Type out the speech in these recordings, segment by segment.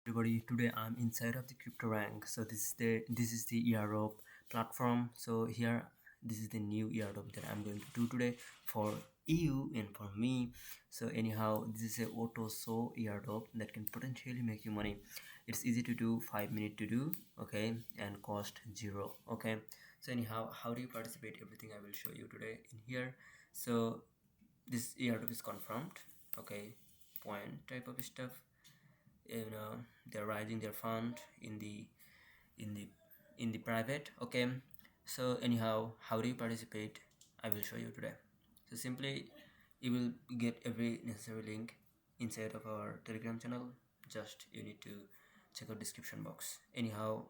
Everybody, today I'm inside of the crypto rank. So this is the Airdrop platform. So here, this is the new Airdrop that I'm going to do today for you and for me. So anyhow, this is a OtoCo Airdrop that can potentially make you money. It's easy to do, 5 minutes to do, okay, and cost zero. Okay, so anyhow, how do you participate? Everything I will show you today in here. So this Airdrop is confirmed, okay, point type of stuff. They're raising their fund in the in the private. Okay, so anyhow, how do you participate? I will show you today. So simply, you will get every necessary link inside of our Telegram channel. Just you need to check out description box. Anyhow,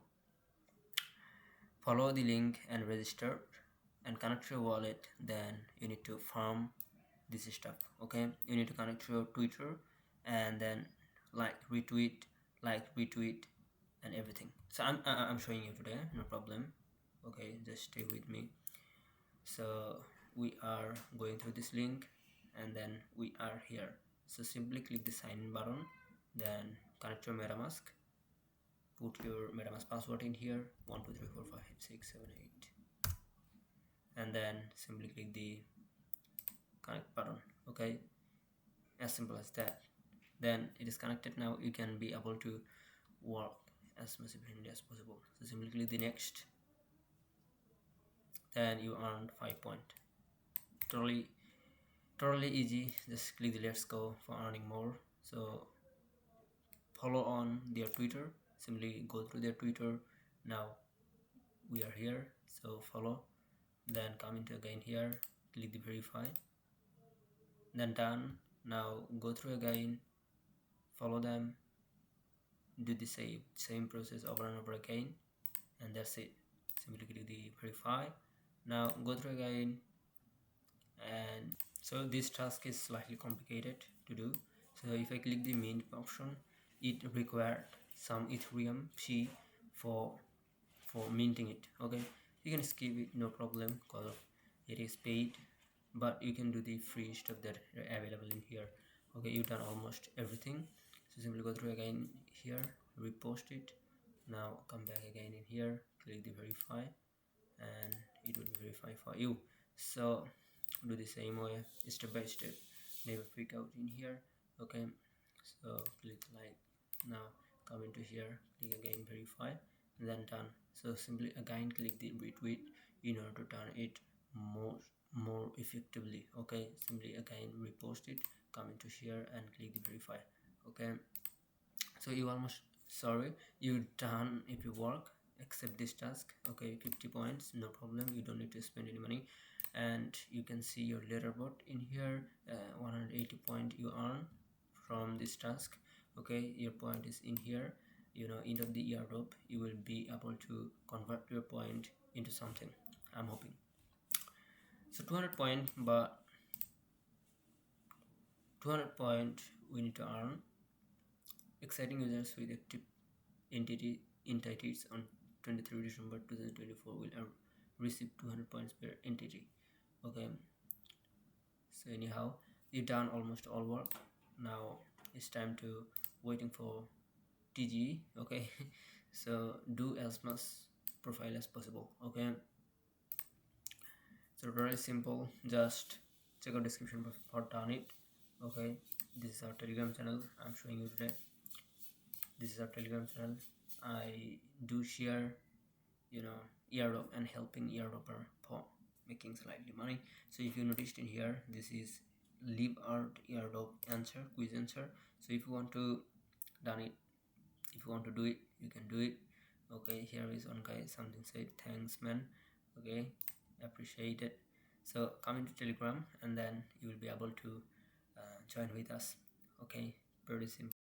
follow the link and register and connect your wallet. Then you need to farm this stuff. Okay, you need to connect your Twitter and then retweet, retweet, and everything. So I'm showing you today, no problem. Okay, just stay with me. So we are going through this link and then we are here. So simply click the sign in button, then connect your MetaMask, put your MetaMask password in here, 123456788, and then simply click the connect button. Okay, as simple as that. Then it is connected. Now you can be able to work as much efficiently as possible. So simply click the next, then you earn 5 point. Totally easy. Just click the let's go for earning more. So follow on their Twitter, simply go through their Twitter. Now we are here, so follow, then come into again here, click the verify, then done. Now go through again, follow them, do the same process over and over again, and that's it. Simply click the verify. Now go through again, and so this task is slightly complicated to do. So if I click the mint option, it required some Ethereum fee for minting it. Okay, you can skip it, no problem, because it is paid, but you can do the free stuff that are available in here. Okay, you've done almost everything. So simply go through again here, repost it. Now come back again in here, click the verify, and it will verify for you. So do the same way, step by step, never freak out in here. Okay, so click like, now come into here, click again verify, then done. So simply again click the retweet in order to turn it more effectively. Okay, simply again repost it, come into here and click the verify. Okay, so you almost, sorry, you done if you work, accept this task. Okay, 50 points, no problem, you don't need to spend any money. And you can see your leaderboard in here, 180 point you earn from this task. Okay, your point is in here. End of the Airdrop, you will be able to convert your point into something, I'm hoping. So 200 point, but 200 point we need to earn. Exciting users with active entities on 23 December 2024 will receive 200 points per entity. Okay, so anyhow, you've done almost all work. Now it's time to waiting for TG. Okay, so do as much profile as possible. Okay, so very simple, just check out description for done it. Okay, this is our Telegram channel I'm showing you today. This is our Telegram channel. I do share Airdrop and helping Airdropper for making slightly money. So if you noticed in here, this is leave out Airdrop answer, quiz answer. So if you want to done it, if you want to do it, you can do it. Okay, here is one guy, something said, thanks man. Okay, appreciate it. So come into Telegram and then you will be able to join with us. Okay, pretty simple.